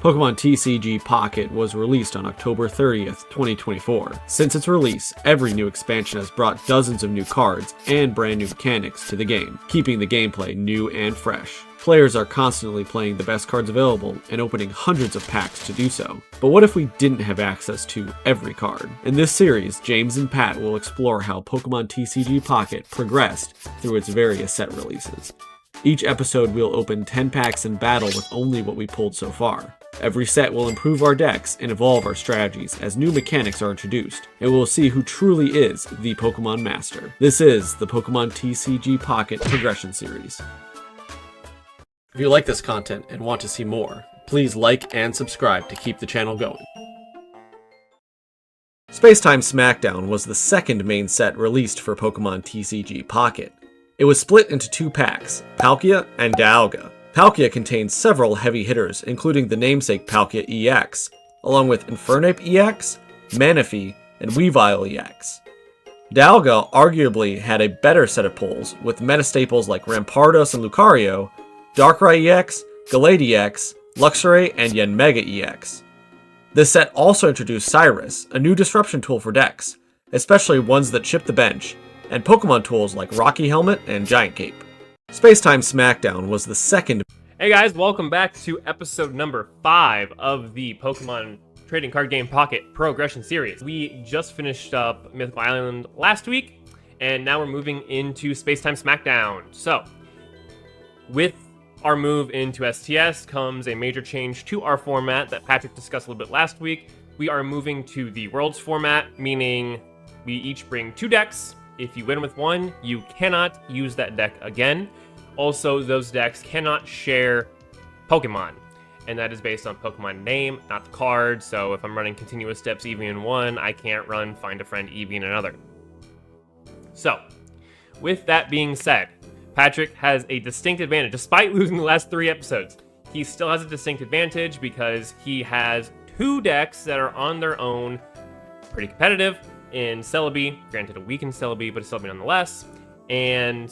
Pokémon TCG Pocket was released on October 30th, 2024. Since its release, every new expansion has brought dozens of new cards and brand new mechanics to the game, keeping the gameplay new and fresh. Players are constantly playing the best cards available and opening hundreds of packs to do so. But what if we didn't have access to every card? In this series, James and Pat will explore how Pokémon TCG Pocket progressed through its various set releases. Each episode we'll open 10 packs and battle with only what we pulled so far. Every set will improve our decks and evolve our strategies as new mechanics are introduced, and we'll see who truly is the Pokemon Master. This is the Pokemon TCG Pocket Progression Series. If you like this content and want to see more, please like and subscribe to keep the channel going. Spacetime Smackdown was the second main set released for Pokemon TCG Pocket. It was split into two packs, Palkia and Dialga. Palkia contains several heavy hitters, including the namesake Palkia EX, along with Infernape EX, Manaphy, and Weavile EX. Dialga arguably had a better set of pulls, with meta staples like Rampardos and Lucario, Darkrai EX, Gallade EX, Luxray, and Yanmega EX. This set also introduced Cyrus, a new disruption tool for decks, especially ones that chip the bench, and Pokemon tools like Rocky Helmet and Giant Cape. Spacetime Smackdown was the second. Hey guys, welcome back to episode number 5 of the Pokemon Trading Card Game Pocket Progression Series. We just finished up Mythical Island last week, and now we're moving into Spacetime Smackdown. So, with our move into STS comes a major change to our format that Patrick discussed a little bit last week. We are moving to the Worlds format, meaning we each bring 2 decks. If you win with one, you cannot use that deck again. Also, those decks cannot share Pokemon, and that is based on Pokemon name, not the card. So if I'm running Continuous Steps Eevee in one, I can't run Find a Friend Eevee in another. So, with that being said, Patrick has a distinct advantage. Despite losing the last 3 episodes, he still has a distinct advantage because he has 2 decks that are on their own pretty competitive in Celebi, granted a weakened Celebi, but a Celebi nonetheless, and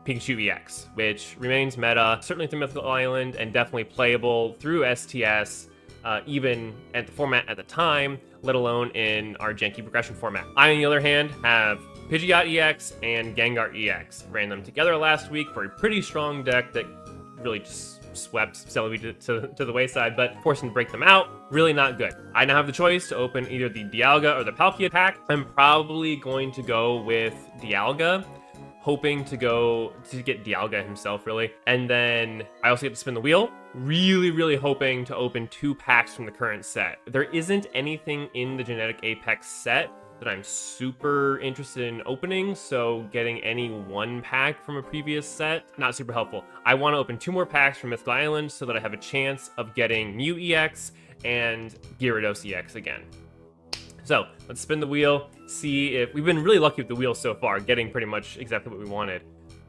Pikachu EX, which remains meta, certainly through Mythical Island, and definitely playable through STS, even at the format at the time, let alone in our janky progression format. I, on the other hand, have Pidgeot EX and Gengar EX. Ran them together last week for a pretty strong deck that really just swept Celebi to the wayside, but forcing to break them out, really not good. I now have the choice to open either the Dialga or the Palkia pack. I'm probably going to go with Dialga, hoping to get Dialga himself, really. And then I also get to spin the wheel, really hoping to open 2 packs from the current set. There isn't anything in the Genetic Apex set that I'm super interested in opening, so getting any 1 pack from a previous set, not super helpful. I want to open 2 more packs from Mythical Island so that I have a chance of getting Mew EX and Gyarados EX again. So, let's spin the wheel, see if... We've been really lucky with the wheel so far, getting pretty much exactly what we wanted.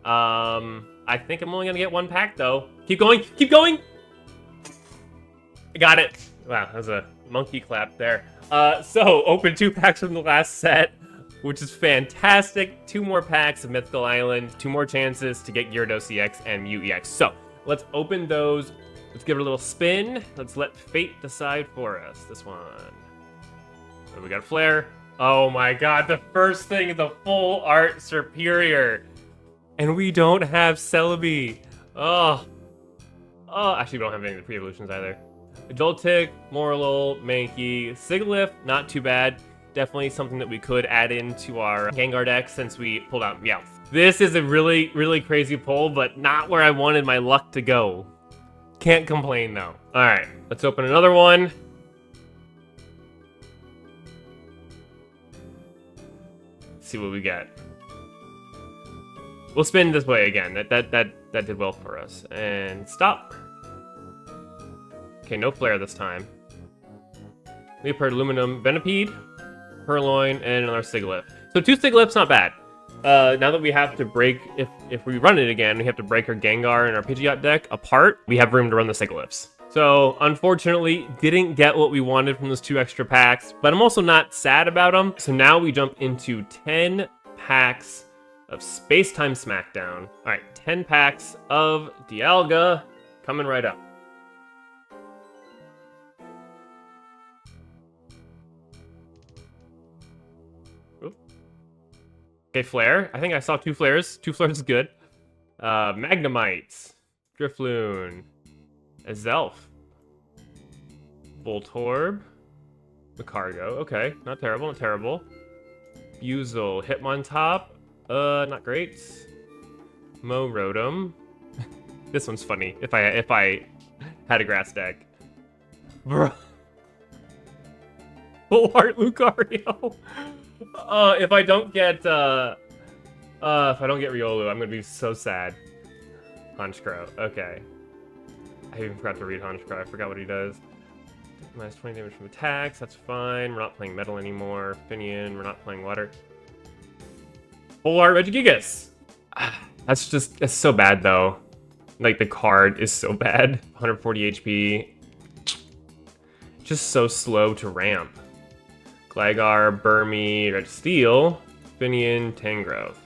I think I'm only gonna get 1 pack, though. Keep going! Keep going! I got it! Wow, that was a monkey clap there. So, open 2 packs from the last set, which is fantastic. 2 more packs of Mythical Island, 2 more chances to get Gyarados EX and Mew EX. So, let's open those. Let's give it a little spin. Let's let fate decide for us. This one. So we got a Flare. Oh my god, the first thing is the full art Superior. And we don't have Celebi. Oh, actually we don't have any of the pre-evolutions either. Joltik, Morlul, Mankey, Sigilyph, not too bad. Definitely something that we could add into our Gengar deck since we pulled out Meowth. This is a really crazy pull, but not where I wanted my luck to go. Can't complain though. Alright, let's open another one. See what we get. We'll spin this way again. That did well for us. And stop. Okay, no Flare this time. Leopard, Aluminum, Venipede, Purloin, and another Sigilyph. So 2 Sigilyphs, not bad. Now that we have to break, if we run it again, we have to break our Gengar and our Pidgeot deck apart, we have room to run the Sigilyphs. So, unfortunately, didn't get what we wanted from those 2 extra packs, but I'm also not sad about them. So now we jump into 10 packs of Spacetime Smackdown. All right, 10 packs of Dialga coming right up. Okay, Flare. I think I saw 2 flares. 2 flares is good. Magnemite. Drifloon. Azelf. Voltorb. Macargo. Okay, not terrible, not terrible. Buizel. Hitmontop. Not great. Rotom. This one's funny. If I had a grass deck. Bro. Full art Lucario. If I don't get Riolu, I'm gonna be so sad. Honchkrow. Okay. I even forgot to read Honchkrow. I forgot what he does. Minus 20 damage from attacks. That's fine. We're not playing metal anymore. Finian. We're not playing water. Full art Regigigas. It's so bad though. Like the card is so bad. 140 HP. Just so slow to ramp. Gligar, Burmy, Red Steel, Finian, Tangrowth.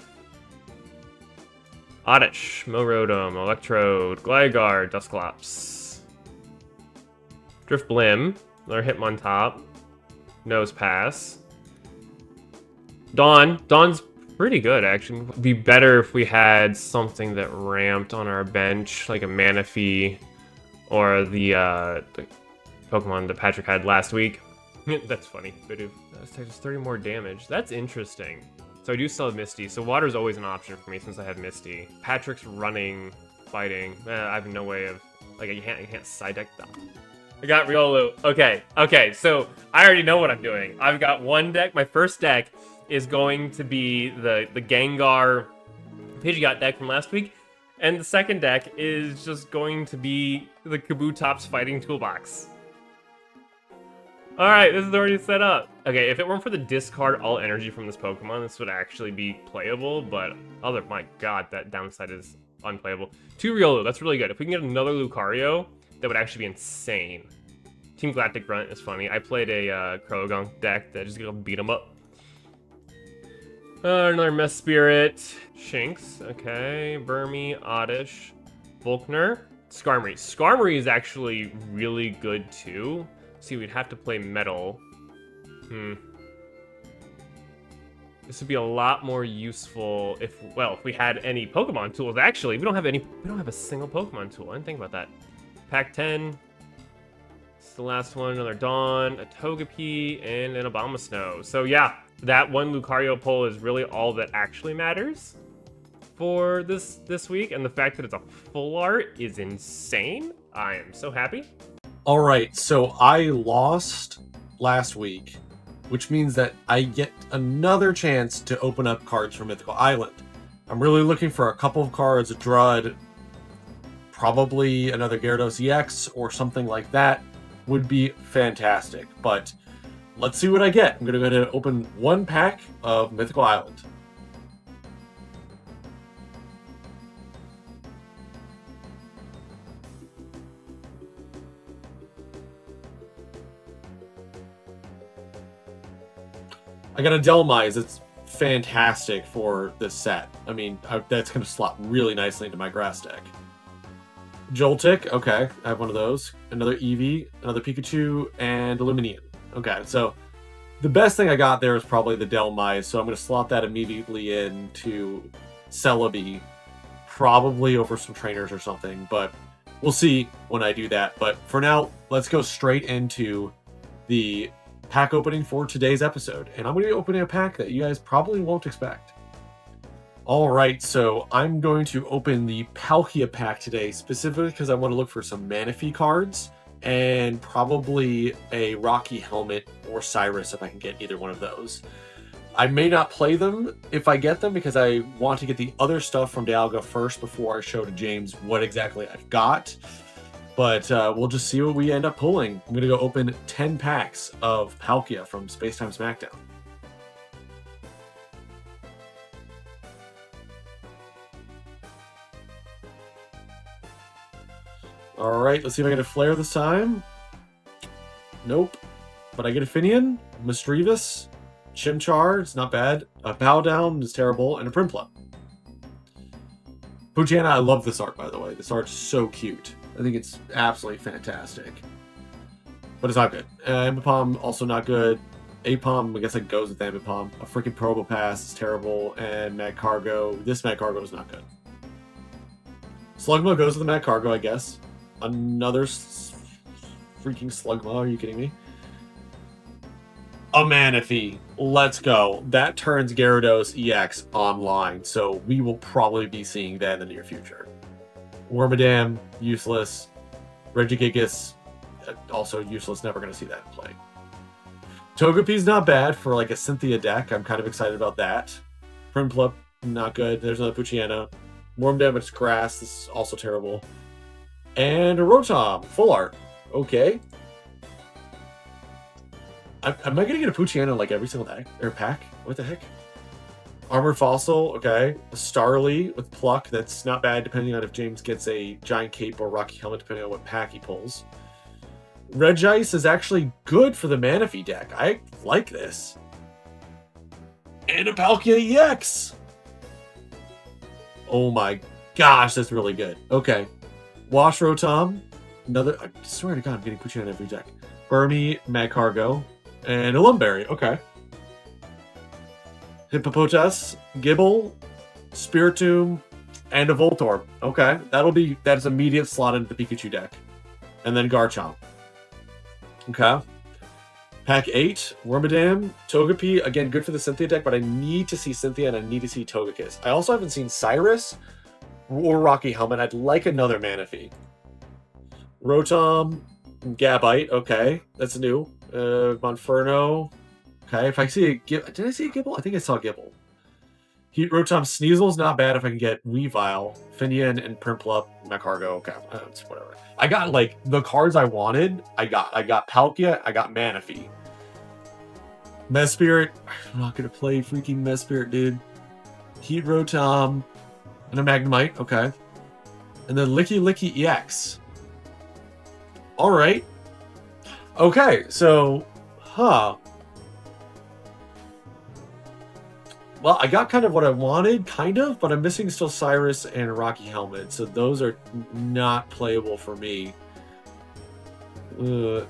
Oddish, Rotom, Electrode, Gligar, Dusclops. Drifblim, another Hitmontop. Nose Pass. Dawn's pretty good, actually. It'd be better if we had something that ramped on our bench, like a Manaphy, or the Pokemon that Patrick had last week. That's funny. Bidoof. That takes 30 more damage. That's interesting. So I do still have Misty. So water's always an option for me since I have Misty. Patrick's running, fighting. I have no way of... Like, I can't side deck them. I got Riolu. Okay, so I already know what I'm doing. I've got one deck. My first deck is going to be the Gengar Pidgeot deck from last week. And the second deck is just going to be the Kabutops Fighting Toolbox. Alright, this is already set up. Okay, if it weren't for the discard all energy from this Pokemon, this would actually be playable, but my god, that downside is unplayable. 2 Riolu, that's really good. If we can get another Lucario, that would actually be insane. Team Galactic Grunt is funny. I played a Krogunk deck that just gonna beat him up. Another Mess Spirit. Shinx, okay. Burmy, Oddish, Volkner, Skarmory. Skarmory is actually really good too. See, we'd have to play Metal. This would be a lot more useful if we had any Pokemon tools. Actually, we don't have a single Pokemon tool. I didn't think about that. Pack 10. It's the last one. Another Dawn, a Togepi, and an Abomasnow. So yeah, that one Lucario pull is really all that actually matters for this week. And the fact that it's a full art is insane. I am so happy. All right, so I lost last week, which means that I get another chance to open up cards from Mythical Island. I'm really looking for a couple of cards, a Drud, probably another Gyarados EX or something like that would be fantastic. But let's see what I get. I'm going to go ahead and open one pack of Mythical Island. I got a Delmise. It's fantastic for this set. I mean, that's going to slot really nicely into my grass deck. Joltik, okay, I have one of those. Another Eevee, another Pikachu, and a Luminion. Okay, so the best thing I got there is probably the Delmise, so I'm going to slot that immediately into Celebi, probably over some trainers or something, but we'll see when I do that. But for now, let's go straight into the pack opening for today's episode. And I'm going to be opening a pack that you guys probably won't expect. Alright, so I'm going to open the Palkia pack today, specifically because I want to look for some Manaphy cards, and probably a Rocky Helmet or Cyrus if I can get either one of those. I may not play them if I get them, because I want to get the other stuff from Dialga first before I show to James what exactly I've got. But we'll just see what we end up pulling. I'm going to go open 10 packs of Palkia from Spacetime Smackdown. Alright, let's see if I get a Flare this time. Nope. But I get a Finian, Misdreavus, Chimchar, it's not bad. A Bow Down is terrible, and a Primpla. Poochyena, I love this art, by the way. This art's so cute. I think it's absolutely fantastic. But it's not good. Ambipom, also not good. Apom, I guess it goes with Ambipom. A freaking Probopass is terrible, and Mad Cargo. This Mad Cargo is not good. Slugma goes with the Mad Cargo, I guess. Another freaking Slugma, are you kidding me? A Manaphy. Let's go. That turns Gyarados EX online, so we will probably be seeing that in the near future. Wormadam, useless. Regigigas, also useless. Never going to see that in play. Togepi's not bad for like a Cynthia deck. I'm kind of excited about that. Primplup, not good. There's another Poochyena. Wormadam, it's grass. This is also terrible. And a Rotom, full art. Okay. Am I going to get a Poochyena like every single deck? Or pack? What the heck? Armor Fossil, okay. A Starly with Pluck, that's not bad depending on if James gets a Giant Cape or Rocky Helmet, depending on what pack he pulls. Regice is actually good for the Manaphy deck. I like this. And a Palkia EX! Oh my gosh, that's really good. Okay. Wash Rotom. Another, I swear to God, I'm getting Poochyena in every deck. Burmy, Mad Cargo, and a Lumberry. Okay. Hippopotas, Gibble, Spiritomb, and a Voltorb. Okay, that is immediate slot into the Pikachu deck. And then Garchomp. Okay. Pack 8, Wormadam, Togepi. Again, good for the Cynthia deck, but I need to see Cynthia and I need to see Togekiss. I also haven't seen Cyrus or Rocky Helmet. I'd like another Manaphy. Rotom, Gabite. Okay, that's new. Monferno. Okay, if I see a Gibble... Did I see a Gibble? I think I saw a Gibble. Heat Rotom Sneasel's not bad if I can get Weavile, Finian, and Primplup, Macargo. Okay, it's whatever. I got, like, the cards I wanted. I got Palkia, I got Manaphy. Mesprit. I'm not going to play freaking Mesprit, dude. Heat Rotom, and a Magnemite. Okay. And then Licky EX. Alright. Okay, so... Huh. Well, I got kind of what I wanted, kind of, but I'm missing still Cyrus and Rocky Helmet, so those are not playable for me.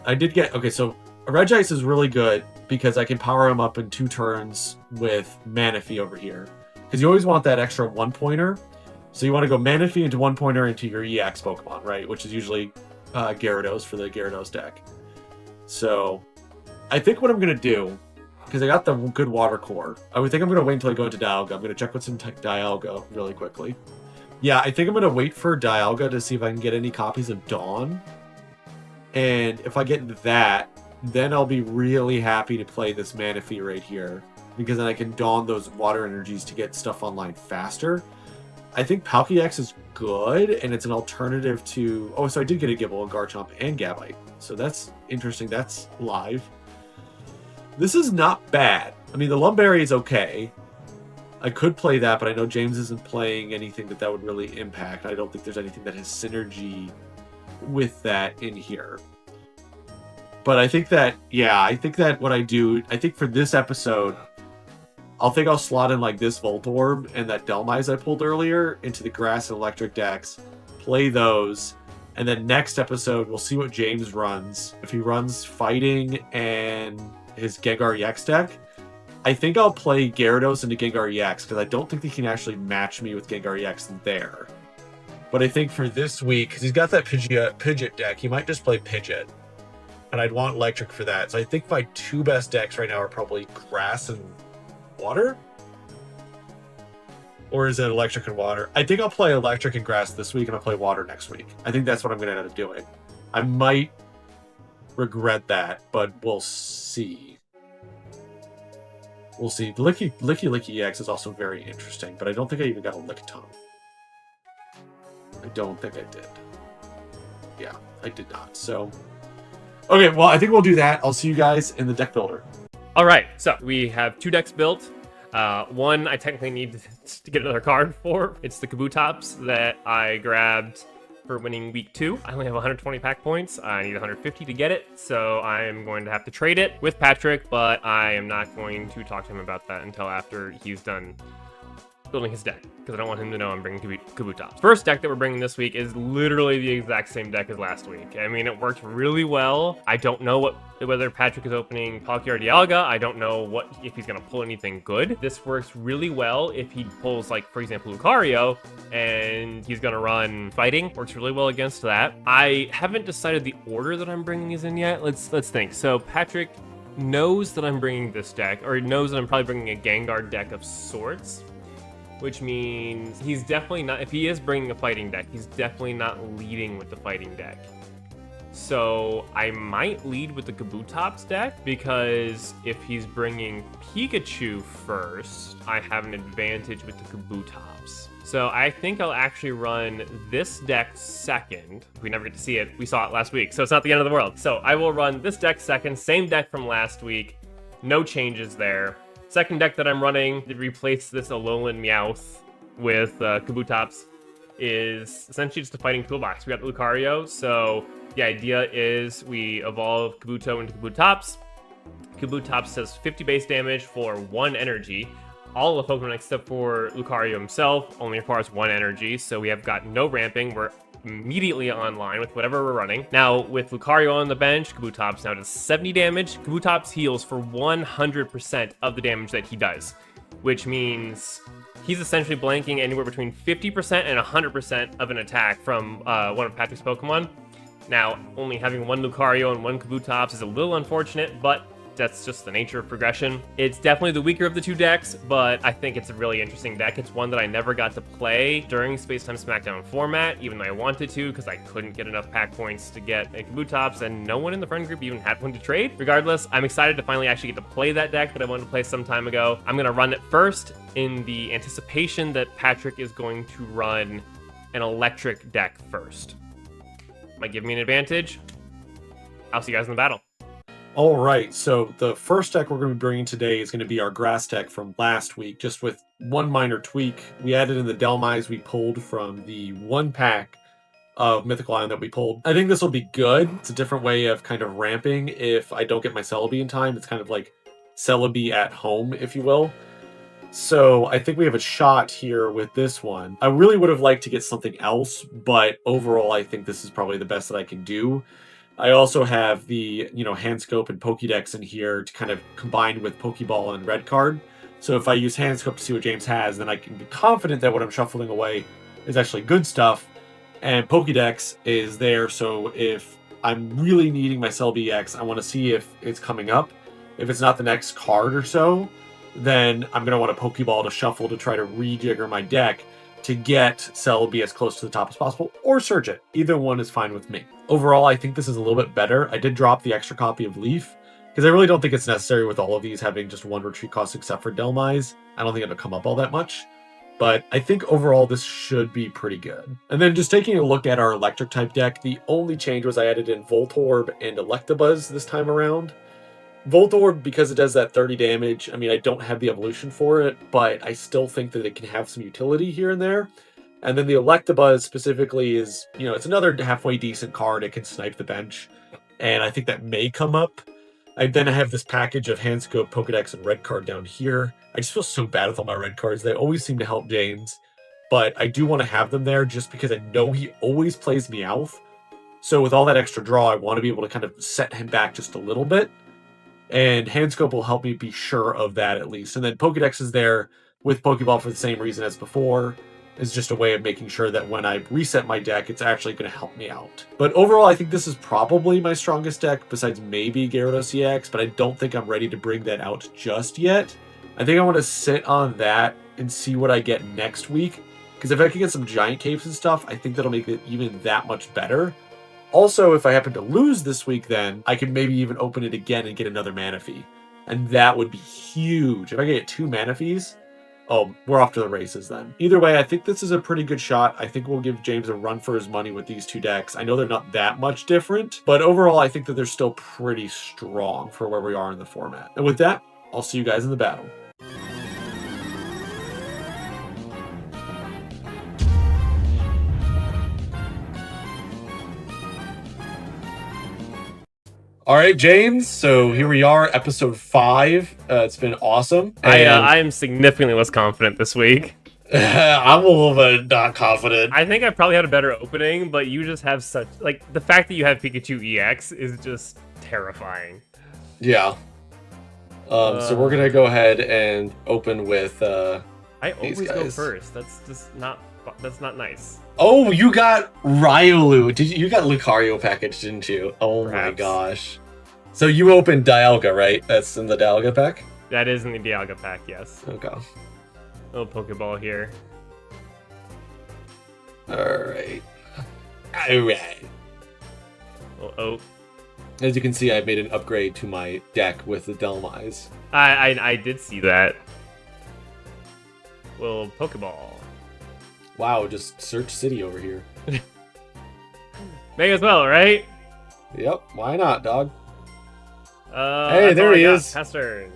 I did get... Okay, so Regice is really good because I can power him up in 2 turns with Manaphy over here. Because you always want that extra 1-pointer. So you want to go Manaphy into 1-pointer into your EX Pokemon, right? Which is usually Gyarados for the Gyarados deck. So I think what I'm going to do... Because I got the good water core. I would think I'm going to wait until I go into Dialga. I'm going to check what's in Dialga really quickly. Yeah, I think I'm going to wait for Dialga to see if I can get any copies of Dawn. And if I get that, then I'll be really happy to play this Manaphy right here. Because then I can Dawn those water energies to get stuff online faster. I think Palkia is good, and it's an alternative to... Oh, so I did get a Gibble, a Garchomp, and Gabite. So that's interesting. That's live. This is not bad. I mean, the Lumberry is okay. I could play that, but I know James isn't playing anything that would really impact. I don't think there's anything that has synergy with that in here. But I think that, yeah, I think that what I do, I think for this episode, I'll slot in like this Voltorb and that Delmise I pulled earlier into the Grass and Electric decks, play those, and then next episode, we'll see what James runs. If he runs Fighting and his Gengar EX deck, I think I'll play Gyarados into Gengar EX because I don't think he can actually match me with Gengar EX there. But I think for this week, because he's got that Pidgeot deck, he might just play Pidgeot. And I'd want Electric for that. So I think my 2 best decks right now are probably Grass and Water? Or is it Electric and Water? I think I'll play Electric and Grass this week and I'll play Water next week. I think that's what I'm going to end up doing. I might regret that, but we'll see. We'll see. Licky EX is also very interesting, but I don't think I even got a Lickitung. I don't think I did. Yeah, I did not. So, okay, well, I think we'll do that. I'll see you guys in the deck builder. All right, so we have 2 decks built. One I technically need to get another card for. It's the Kabutops that I grabbed for winning week 2. I only have 120 pack points. I need 150 to get it, so I'm going to have to trade it with Patrick, but I am not going to talk to him about that until after he's done building his deck, because I don't want him to know I'm bringing Kabutops. First deck that we're bringing this week is literally the exact same deck as last week. I mean, it worked really well. I don't know whether Patrick is opening Palkia or Dialga. I don't know if he's going to pull anything good. This works really well if he pulls, like, for example, Lucario, and he's going to run Fighting. Works really well against that. I haven't decided the order that I'm bringing these in yet. Let's think. So Patrick knows that I'm bringing this deck, or knows that I'm probably bringing a Gengar deck of sorts, which means he's definitely not, if he is bringing a fighting deck, he's definitely not leading with the fighting deck. So I might lead with the Kabutops deck, because if he's bringing Pikachu first, I have an advantage with the Kabutops. So I think I'll actually run this deck second. If we never get to see it, we saw it last week, so it's not the end of the world. So I will run this deck second, same deck from last week, no changes there. Second deck that I'm running to replace this Alolan Meowth with Kabutops is essentially just a fighting toolbox. We got Lucario, so the idea is we evolve Kabuto into Kabutops. Kabutops does 50 base damage for 1 energy. All the Pokemon except for Lucario himself only requires 1 energy, so we have got no ramping. We're immediately online with whatever we're running. Now, with Lucario on the bench, Kabutops now does 70 damage. Kabutops heals for 100% of the damage that he does, which means he's essentially blanking anywhere between 50% and 100% of an attack from one of Patrick's Pokemon. Now, only having 1 Lucario and 1 Kabutops is a little unfortunate, but that's just the nature of progression. It's definitely the weaker of the two decks, but I think it's a really interesting deck. It's one that I never got to play during Space Time Smackdown format, even though I wanted to, because I couldn't get enough pack points to get a Kabutops, and no one in the friend group even had one to trade. Regardless, I'm excited to finally actually get to play that deck that I wanted to play some time ago. I'm going to run it first in the anticipation that Patrick is going to run an electric deck first. Might give me an advantage. I'll see you guys in the battle. All right, so the first deck we're going to be bringing today is going to be our grass deck from last week, just with one minor tweak. We added in the Delmise we pulled from the 1-pack of Mythical Island that we pulled. I think this will be good. It's a different way of kind of ramping if I don't get my Celebi in time. It's kind of like Celebi at home, if you will. So I think we have a shot here with this one. I really would have liked to get something else, but overall I think this is probably the best that I can do. I also have the, Hand Scope and Pokédex in here to kind of combine with Pokeball and Red Card. So if I use Hand Scope to see what James has, then I can be confident that what I'm shuffling away is actually good stuff. And Pokédex is there, so if I'm really needing my Celebi X, I want to see if it's coming up. If it's not the next card or so, then I'm going to want a Pokeball to shuffle to try to rejigger my deck to get Celebi as close to the top as possible, or search it. Either one is fine with me. Overall, I think this is a little bit better. I did drop the extra copy of Leaf, because I really don't think it's necessary with all of these having just 1 retreat cost except for Delmise. I don't think it'll come up all that much. But I think overall this should be pretty good. And then just taking a look at our electric type deck, the only change was I added in Voltorb and Electabuzz this time around. Voltorb, because it does that 30 damage, I mean, I don't have the evolution for it, but I still think that it can have some utility here and there. And then the Electabuzz specifically is, it's another halfway decent card. It can snipe the bench, and I think that may come up. I have this package of Hand Scope, Pokedex, and Red Card down here. I just feel so bad with all my red cards. They always seem to help James, but I do want to have them there just because I know he always plays Meowth. So with all that extra draw, I want to be able to kind of set him back just a little bit. And Hand Scope will help me be sure of that at least. And then Pokedex is there with Pokeball for the same reason as before. It's just a way of making sure that when I reset my deck, it's actually going to help me out. But overall, I think this is probably my strongest deck, besides maybe Gyarados EX, but I don't think I'm ready to bring that out just yet. I think I want to sit on that and see what I get next week, because if I can get some Giant Caves and stuff, I think that'll make it even that much better. Also, if I happen to lose this week, then I can maybe even open it again and get another Manaphy. And that would be huge. If I get 2 Manaphies, oh, we're off to the races then. Either way, I think this is a pretty good shot. I think we'll give James a run for his money with these 2 decks. I know they're not that much different, but overall, I think that they're still pretty strong for where we are in the format. And with that, I'll see you guys in the battle. All right, James. So here we are, episode 5. It's been awesome. I am significantly less confident this week. I'm a little bit not confident. I think I probably had a better opening, but you just have such like the fact that you have Pikachu EX is just terrifying. Yeah. So we're gonna go ahead and open with I always go guys. first. That's just not. That's not nice. Oh, you got Riolu. You got Lucario package, didn't you? Oh my Perhaps. gosh. So you opened Dialga, right? That's in the Dialga pack? That is in the Dialga pack, yes. Okay. Little Pokeball here. Alright. Alright. Oh, As you can see, I've made an upgrade to my deck with the Delmise. I did see that. Little Pokeball. Wow, just search city over here. May as well, right? Yep, why not, dog? Hey, Hey, there he is. Pass turn.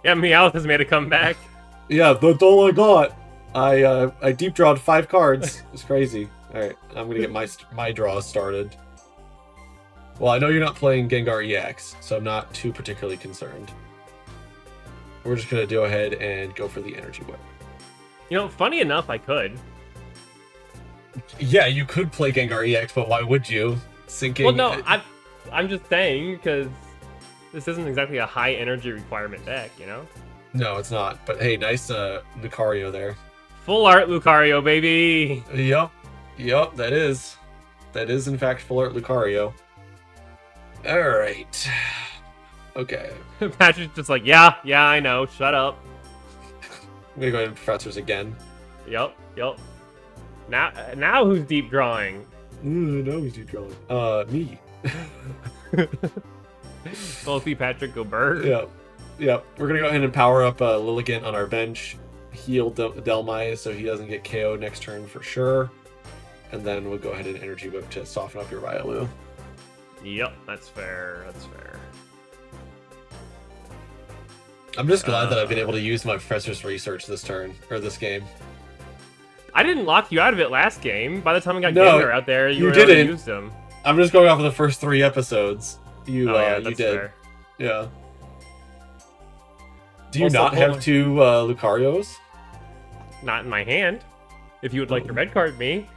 Yeah, Meowth has made a comeback. Yeah, that's all I got. I deep drawed 5 cards. It's crazy. Alright, I'm gonna get my draw started. Well, I know you're not playing Gengar EX, so I'm not too particularly concerned. We're just gonna go ahead and go for the Energy Whip. You know, funny enough, I could. Yeah, you could play Gengar EX, but why would you? Sinking. Well, no, I'm just saying because this isn't exactly a high energy requirement deck, you know. No, it's not. But hey, nice Lucario there. Full art Lucario, baby. Yep, that is in fact full art Lucario. All right. Okay. Patrick's just like, yeah, I know. Shut up. I'm gonna go ahead and Professors again. Yep. Now who's deep drawing? No, he's deep drawing. Me. Both Patrick go bird. Yep. We're gonna go ahead and power up Lilligant on our bench. Heal Delmise so he doesn't get KO'd next turn for sure. And then we'll go ahead and Energy Whip to soften up your Riolu. Yep, that's fair. I'm just glad that I've been able to use my Professor's Research this turn, or this game. I didn't lock you out of it last game. By the time I got No, Gengar out there, you were didn't. able to use them. I'm just going off of the first 3 episodes. You Yeah, you that's did. fair. Yeah. Do you Also, not hold have on. 2 Lucarios? Not in my hand. If you would like to red card me.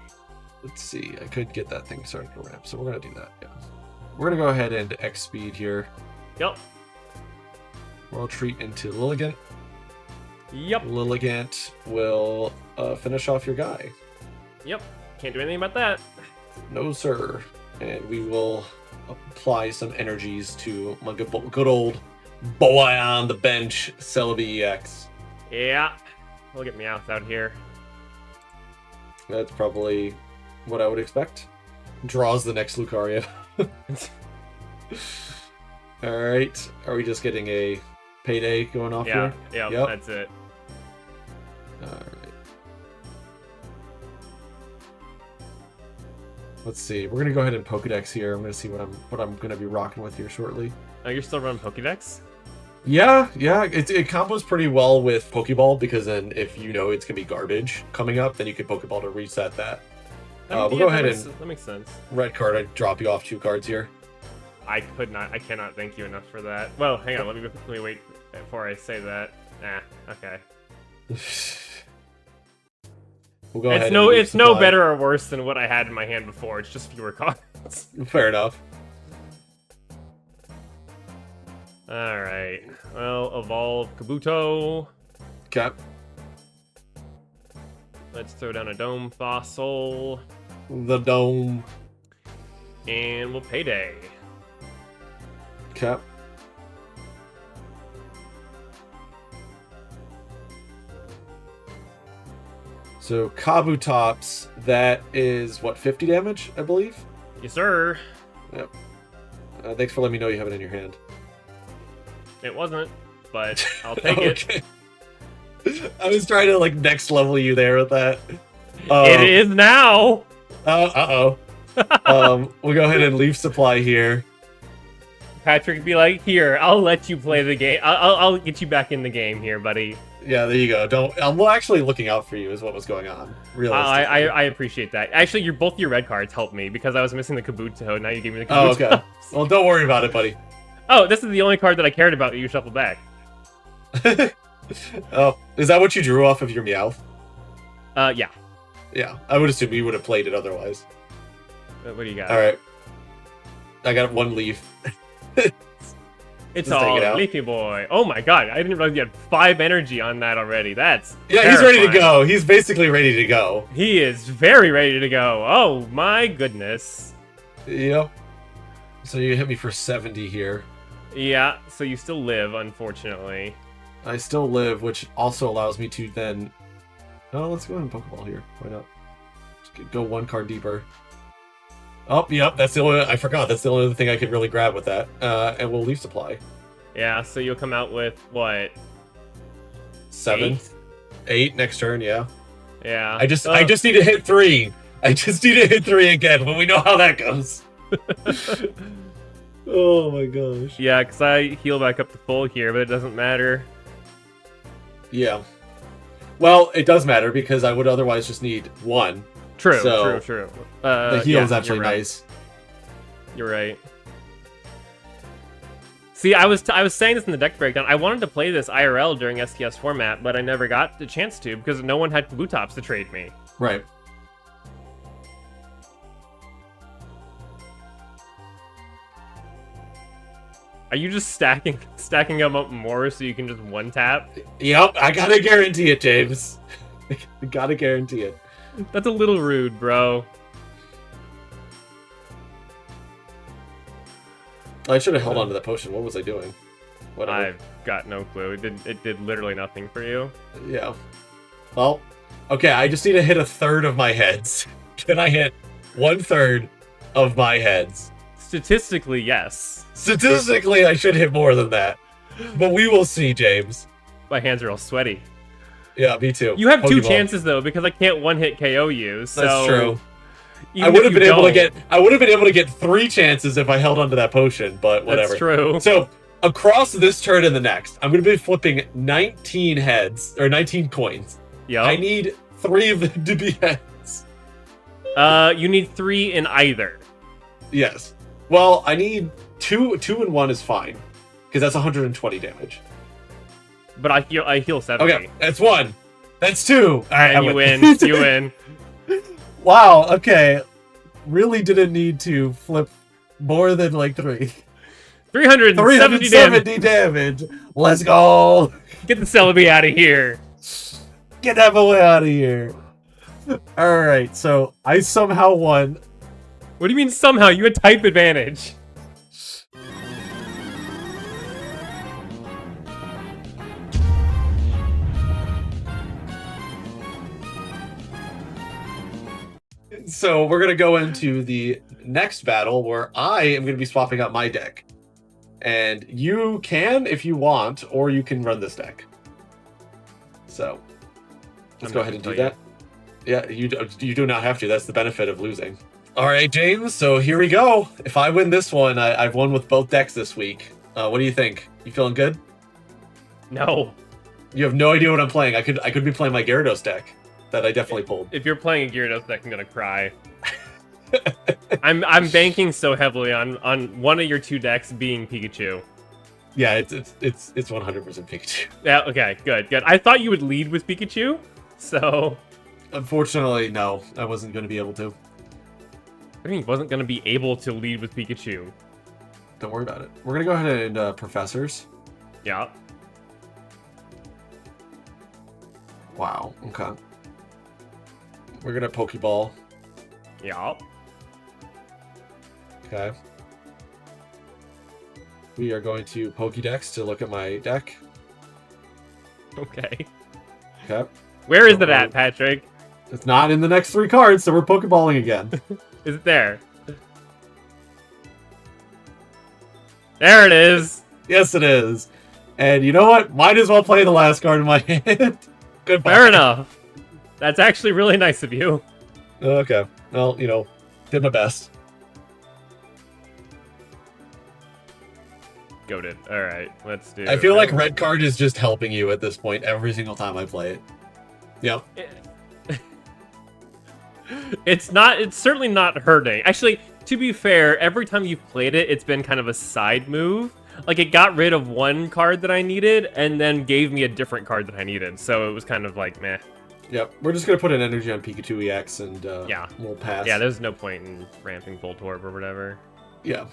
Let's see. I could get that thing started to ramp, so we're gonna do that. Yeah. We're gonna go ahead and X speed here. Yep. We'll retreat into Lilligant. Yep. Lilligant will finish off your guy. Yep. Can't do anything about that. No, sir. And we will apply some energies to my good old boy on the bench, Celebi EX. Yeah. We'll get Meowth out here. That's probably what I would expect. Draws the next Lucario. Alright. Are we just getting a payday going off Yeah. here? Yep. That's it. Alright. Let's see. We're gonna go ahead and Pokedex here. I'm gonna see what I'm gonna be rocking with here shortly. Oh, you're still running Pokédex? Yeah. It combos pretty well with Pokeball because then if you know it's gonna be garbage coming up, then you can Pokeball to reset that. We'll go ahead and That makes sense. red card. I drop you off 2 cards here. I cannot thank you enough for that. Well, hang on. Let me wait before I say that. Okay. We'll go ahead. It's no better or worse than what I had in my hand before. It's just fewer cards. Fair enough. All right. Well, evolve Kabuto. Okay. Let's throw down a Dome Fossil, The dome. and we'll payday. Okay. So Kabutops, that is what, 50 damage, I believe. Yes, sir. Yep. Thanks for letting me know you have it in your hand. It wasn't, but I'll take it. Okay. I was trying to like next level you there with that. It is now. We'll go ahead and leaf supply here. Patrick be like, here, I'll let you play the game. I'll get you back in the game here, buddy. Yeah, there you go. I'm actually looking out for you is what was going on. Realistically. I appreciate that. Actually, both your red cards helped me because I was missing the Kabuto. Now you gave me the Oh, Kabuto. okay. Well, don't worry about it, buddy. Oh, this is the only card that I cared about that you shuffle back. Oh, is that what you drew off of your Meowth? Yeah. Yeah, I would assume you would have played it otherwise. What do you got? All right. I got 1 leaf. It's Just take it all out. Leafy Boy. Oh my god, I didn't realize you had 5 energy on that already. That's Yeah, he's ready to terrifying. go. He's basically ready to go. He is very ready to go. Oh my goodness. Yep. So you hit me for 70 here. Yeah, so you still live, unfortunately. I still live, which also allows me to then... Oh, let's go ahead and Pokeball here. Why not? Just go 1 card deeper. Oh, yep, that's the only... I forgot, that's the only other thing I could really grab with that. And we'll Leaf Supply. Yeah, so you'll come out with, what? 7? 8? 8 next turn, yeah. Yeah. I just need to hit 3. I just need to hit 3 again, but we know how that goes. Oh my gosh. Yeah, because I heal back up to full here, but it doesn't matter. Yeah. Well, it does matter because I would otherwise just need 1. True, So, true. The heal is yeah, actually you're right. nice. You're right. See, I was saying this in the deck breakdown. I wanted to play this IRL during STS format, but I never got the chance to because no one had Kabutops to trade me. Right. Are you just stacking them up more so you can just one tap? Yep, I gotta guarantee it, James. I gotta guarantee it. That's a little rude, bro. I should have held on to that potion. What was I doing? Whatever. I've got no clue. It did literally nothing for you. Yeah. Well, okay, I just need to hit 1/3 of my heads. Can I hit 1/3 of my heads? Statistically, yes. Statistically, I should hit more than that. But we will see, James. My hands are all sweaty. Yeah, me too. You have 2 Pokeball. chances though, because I can't one-hit KO you. So That's true. even I would if have you been able to don't- get. I would have been able to get 3 chances if I held onto that potion, but whatever. That's true. So across this turn and the next, I'm going to be flipping 19 heads or 19 coins. Yep. I need 3 of them to be heads. You need 3 in either. Yes. Well, I need 2 and 1 is fine because that's 120 damage. But I heal 70. Okay, that's 1. That's 2. All right, And you win. You win. Wow. Okay. Really didn't need to flip more than like 3. 370 damage. 370 damage. Let's go. Get the Celebi out of here. Get that boy out of here. All right. So I somehow won. What do you mean somehow? You had type advantage. So we're going to go into the next battle where I am going to be swapping out my deck. And you can if you want, or you can run this deck. So let's I'm go not ahead and gonna do tell that. Yeah, you do not have to. That's the benefit of losing. All right, James. So here we go. If I win this one, I've won with both decks this week. What do you think? You feeling good? No. You have no idea what I'm playing. I could be playing my Gyarados deck that I definitely pulled. If you're playing a Gyarados deck, I'm gonna cry. I'm banking so heavily on one of your 2 decks being Pikachu. Yeah, it's 100% Pikachu. Yeah. Okay. Good. Good. I thought you would lead with Pikachu. So. Unfortunately, no, I wasn't going to be able to. I mean, he wasn't gonna be able to lead with Pikachu. Don't worry about it. We're going to go ahead and Professors. Yeah. Wow, okay. We're going to Pokeball. Yeah. Okay. We are going to Pokédex to look at my deck. Okay. Okay. Where is it at, Patrick? It's not in the next 3 cards, so we're Pokeballing again. Is it there? There it is. Yes, it is. And you know what? Might as well play the last card in my hand. Goodbye. Fair enough. That's actually really nice of you. Okay. Well, did my best. Goated. All right, let's do. I feel like red card is just helping you at this point every single time I play it. Yep. It's not. It's certainly not hurting. Actually, to be fair, every time you've played it, it's been kind of a side move. Like, it got rid of one card that I needed, and then gave me a different card that I needed. So it was kind of like, meh. Yep, we're just gonna put an energy on Pikachu EX and Yeah. we'll pass. Yeah, there's no point in ramping Voltorb or whatever. Yeah.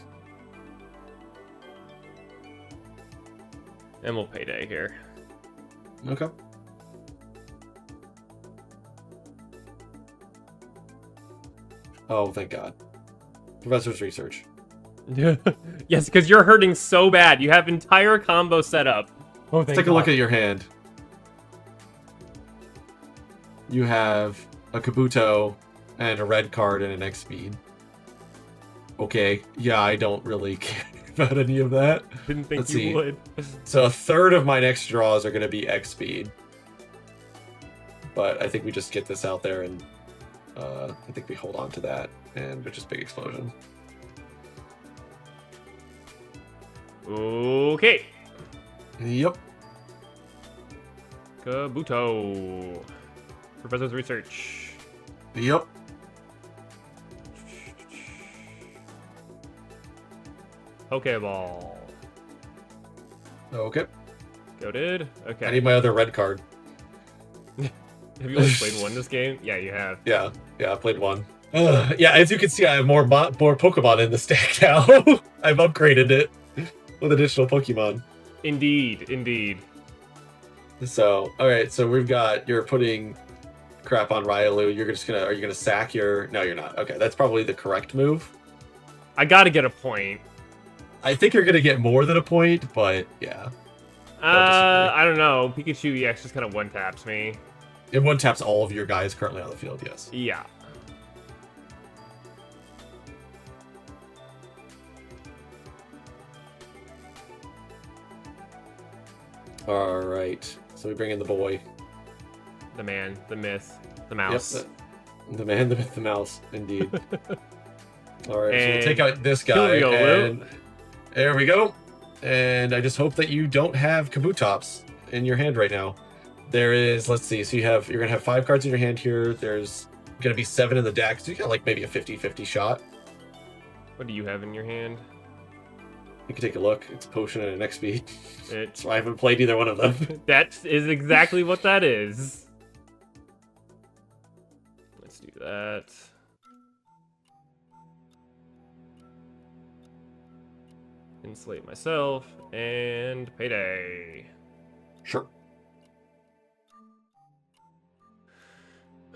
And we'll Payday here. Okay. Oh, thank God. Professor's research. Yes, because you're hurting so bad. You have entire combo set up. Oh, Let's take a look at your hand. You have a Kabuto and a red card and an X speed. Okay, yeah, I don't really care about any of that. Didn't think Let's you see. would. So a third of my next draws are going to be X speed. But I think we just get this out there and I think we hold on to that and we just big explosion. Okay. Yep. Kabuto. Professor's research. Yep. Pokeball. Okay. Goated. Okay. I need my other red card. Have you only played one this game? Yeah, you have. Yeah, I played one. Yeah, as you can see, I have more Pokemon in the stack now. I've upgraded it with additional Pokemon. Indeed, indeed. So, all right, so we've got, you're putting crap on Ryalu. You're just gonna, are you gonna sack your? No, you're not. Okay, that's probably the correct move. I gotta get a point. I think you're gonna get more than a point, but yeah. I don't know. Pikachu EX just kind of one taps me. It one taps all of your guys currently on the field. Yes. Yeah. All right. So we bring in the boy. The man, the myth, the mouse. Yep. The man, the myth, the mouse. Indeed. All right. So And we'll take out this guy. Kyrill, And there we go. And I just hope that you don't have Kabutops in your hand right now. There is, let's see, so you're gonna have 5 cards in your hand here. There's gonna be 7 in the deck, so you got like maybe a 50-50 shot. What do you have in your hand? You can take a look. It's Potion and an XP. It. So I haven't played either one of them. That is exactly what that is. Let's do that. Insulate myself and Payday. Sure.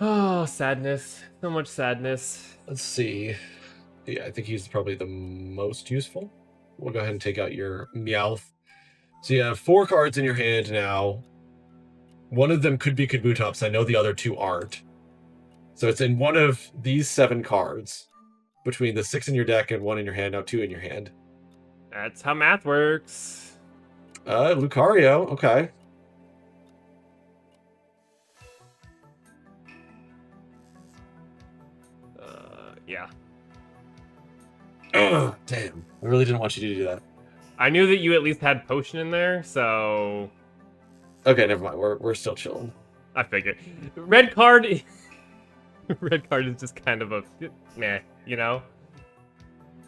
Oh, sadness. So much sadness. Let's see. Yeah, I think he's probably the most useful. We'll go ahead and take out your Meowth. So you have 4 cards in your hand now. One of them could be Kabutops. I know the other 2 aren't. So it's in one of these 7 cards. Between the 6 in your deck and 1 in your hand, now 2 in your hand. That's how math works. Lucario, okay. Yeah. Ugh, damn. I really didn't want you to do that. I knew that you at least had potion in there, so Okay, never mind. We're still chilling. I figured. Red card. Red card is just kind of a meh, you know.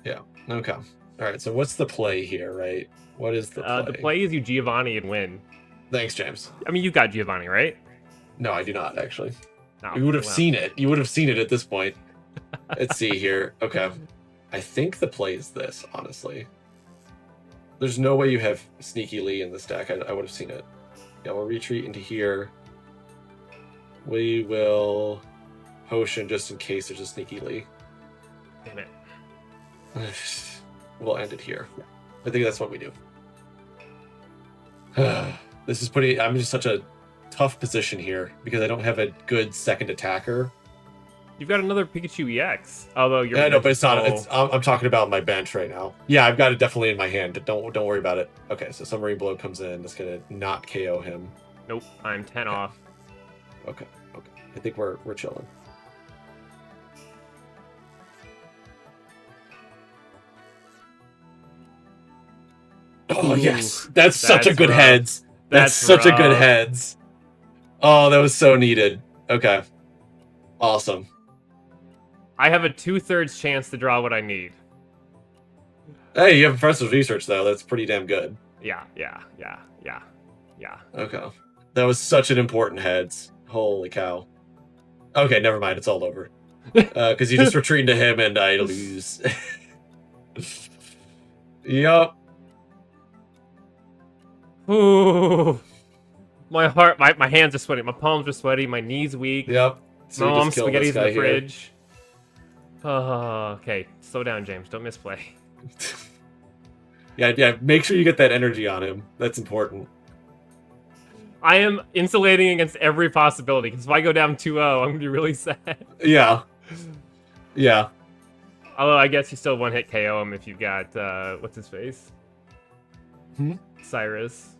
Yeah. Okay. All right. So what's the play here, right? What is the play? The play is you Giovanni and win. Thanks, James. I mean, you got Giovanni, right? No, I do not actually. No, You would have well. seen it. You would have seen it at this point. Let's see here. Okay. I think the play is this, honestly. There's no way you have Sneaky Lee in this deck. I would have seen it. Yeah, we'll retreat into here. We will potion just in case there's a Sneaky Lee. Damn it. We'll end it here. I think that's what we do. This is pretty... I'm in such a tough position here because I don't have a good second attacker. You've got another Pikachu EX. Although you're. Yeah, no, but it's not. I'm talking about my bench right now. Yeah, I've got it definitely in my hand. Don't worry about it. Okay, so Submarine Blow comes in. That's gonna not KO him. Nope, I'm 10 off. Okay. I think we're chilling. Oh Ooh, yes, that's such a that's good rough. heads. That's such a good rough. heads. Oh, that was so needed. Okay, awesome. I have a 2/3 chance to draw what I need. Hey, you have impressive research though. That's pretty damn good. Yeah. Okay, that was such an important heads. Holy cow. Okay, never mind. It's all over. Because you just retreat into him and I lose. Yup. Ooh. My heart, my hands are sweaty, my palms are sweaty, my knees weak. Yep. So you Mom, just killed spaghetti's this in guy the here. fridge. Okay, slow down, James. Don't misplay. Yeah, make sure you get that energy on him. That's important. I am insulating against every possibility, because if I go down 2-0, I'm going to be really sad. Yeah. Yeah. Although, I guess you still one-hit KO him if you've got, what's his face? Cyrus.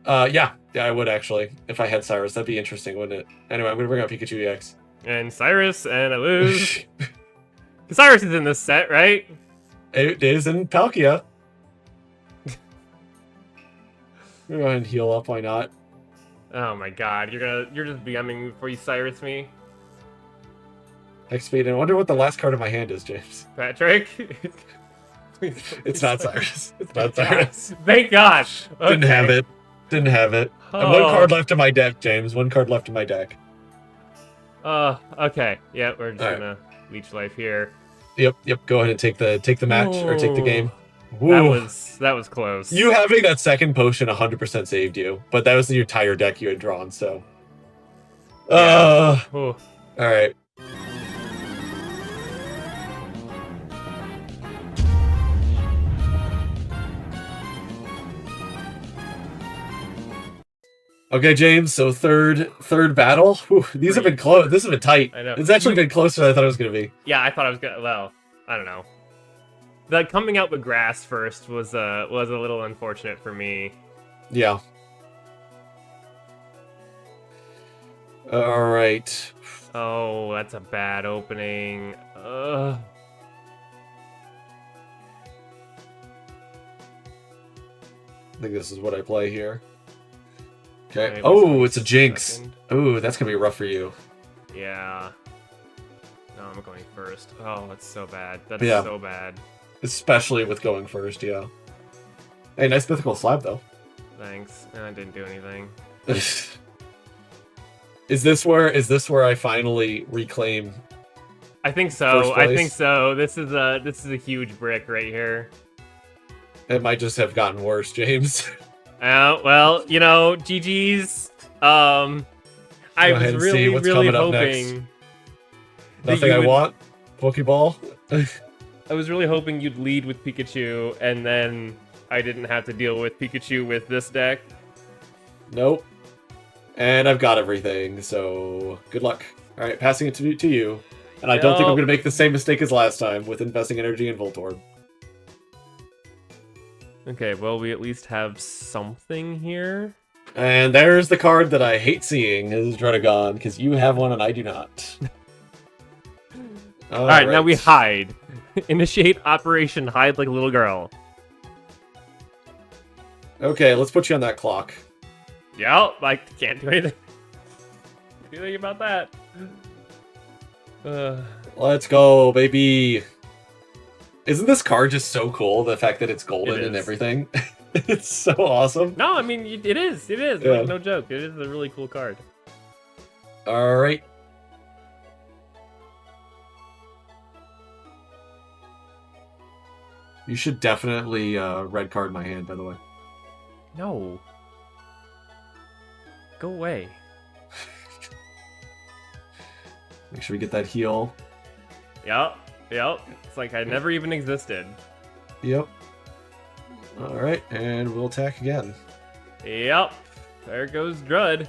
Yeah, I would actually. If I had Cyrus, that'd be interesting, wouldn't it? Anyway, I'm gonna bring out Pikachu EX. And Cyrus, and I lose. Cyrus is in this set, right? It is in Palkia. Go ahead and heal up, why not? Oh my god, you're just BMing me before you Cyrus me. XP, and I wonder what the last card in my hand is, James. Patrick? Please, It's not Cyrus. It's not Cyrus. Thank God. Okay. Didn't have it. Didn't have it. And one card left in my deck, James. One card left in my deck. Okay. Yeah, we're just All gonna leech life here. Yep. Go ahead and take the match or take the game. That was close. You having that second potion 100% saved you, but that was the entire deck you had drawn, so. Yeah. All right. Okay, James. So third battle. Whew, these have been close. This has been tight. I know. It's actually been closer than I thought it was gonna be. Yeah, I thought I was gonna. Well, I don't know. The coming out with grass first was a little unfortunate for me. Yeah. All right. Oh, that's a bad opening. Ugh. I think this is what I play here. Okay. Maybe Oh, it's it's a Jinx. second. Oh, that's gonna be rough for you. Yeah. No, I'm going first. Oh, that's so bad. That's Yeah. so bad. Especially with going first, yeah. Hey, nice mythical slab though. Thanks. I didn't do anything. Is this where I finally reclaim? I think so. First I place? think so. This is a huge brick right here. It might just have gotten worse, James. Well, you know, GG's. I ahead was and really, see what's really coming up next. hoping. Nothing you I would- want. Pokeball. I was really hoping you'd lead with Pikachu, and then I didn't have to deal with Pikachu with this deck. Nope. And I've got everything, so good luck. All right, passing it to you. And I don't think I'm Nope. going to make the same mistake as last time with investing energy in Voltorb. Okay, well, we at least have something here. And there's the card that I hate seeing is Dredagon, because you have one and I do not. All right, now we hide. Initiate Operation Hide Like a Little Girl. Okay, let's put you on that clock. Yeah, I can't do anything. Do anything about that. Let's go, baby. Isn't this card just so cool? The fact that it's golden It and is. everything. It's so awesome. No, I mean, it is. It is. Yeah. Like, no joke. It is a really cool card. All right. You should definitely red card my hand, by the way. No. Go away. Make sure we get that heal. Yep. It's like I never even existed. Yep. All right, and we'll attack again. Yep. There goes Drud.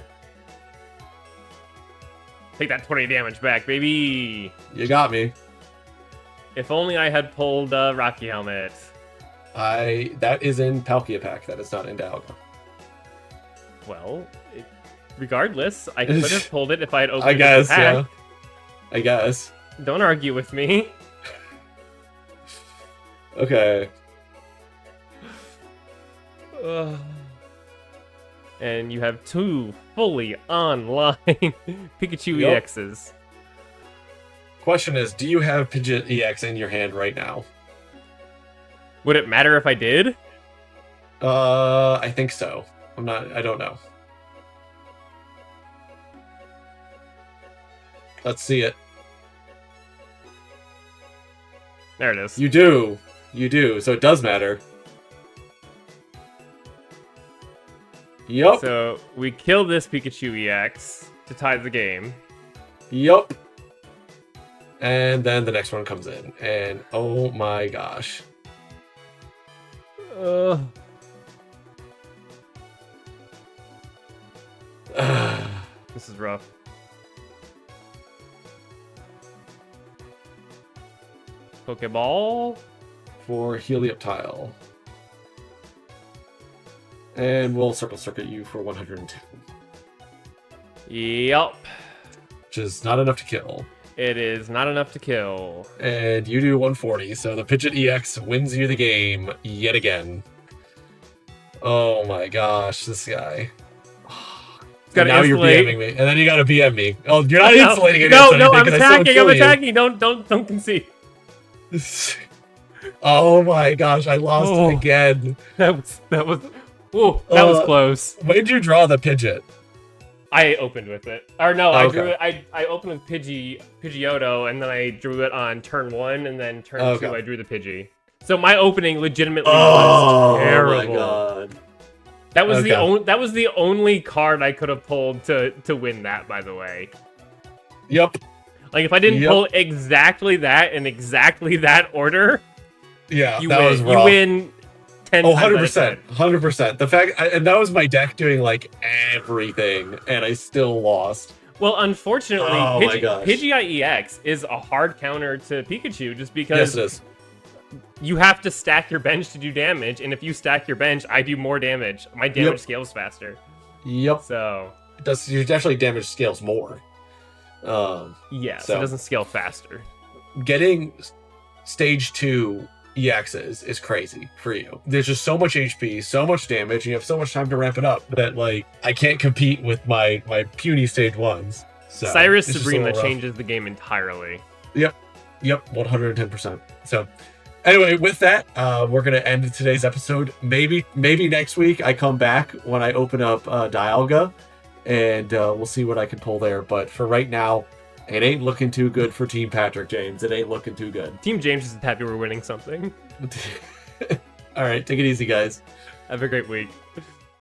Take that 20 damage back, baby. You got me. If only I had pulled Rocky Helmet. That is in Palkia pack. That is not in Dialga. Well, regardless, I could have pulled it if I had opened I guess, the pack. yeah. I guess. Don't argue with me. Okay. And you have two fully online Pikachu Yep. EXs. Question is, do you have Pidgeot EX in your hand right now? Would it matter if I did? I think so. I don't know. Let's see it. There it is. You do. You do. So it does matter. Yup. So we kill this Pikachu EX to tie the game. Yup. And then the next one comes in. And oh my gosh. This is rough. Pokeball. For Helioptile. And we'll Circle Circuit you for 110. Yup. Which is not enough to kill. It is not enough to kill. And you do 140, so the Pidgeot EX wins you the game yet again. Oh my gosh, this guy. And now you're BMing me, and then you gotta BM me. Oh, you're not insulating it. No, I'm attacking. I'm attacking. Don't concede. Oh my gosh, I lost it again. That was close. When did you draw the Pidgeot? I opened with it. Or no, I Okay. drew it. I opened with Pidgeotto, and then I drew it on turn 1, and then turn 2 I drew the Pidgey. So my opening legitimately was terrible. Oh my god. That was the only card I could have pulled to win that, by the way. Yep. Like if I didn't pull exactly that in exactly that order, Yeah, you that win. was rough. You win 10 Oh, times 100%. 100%. The fact, and that was my deck doing like everything, and I still lost. Well, unfortunately, Oh my gosh. Pidgeot EX is a hard counter to Pikachu just because Yes, it is. you have to stack your bench to do damage, and if you stack your bench, I do more damage. My damage scales faster. Yep. So It does. You definitely damage scales more. yeah, so it doesn't scale faster. Getting stage 2 EXs is crazy for you. There's just so much HP, so much damage, and you have so much time to ramp it up that like I can't compete with my puny stage 1s. So Cyrus it's just a Sabrina little rough. changes the game entirely. Yep, 110%. So anyway, with that, we're gonna end today's episode. Maybe next week I come back when I open up Dialga, and we'll see what I can pull there. But for right now, it ain't looking too good for Team Patrick James. It ain't looking too good. Team James is happy we're winning something. All right, take it easy, guys. Have a great week.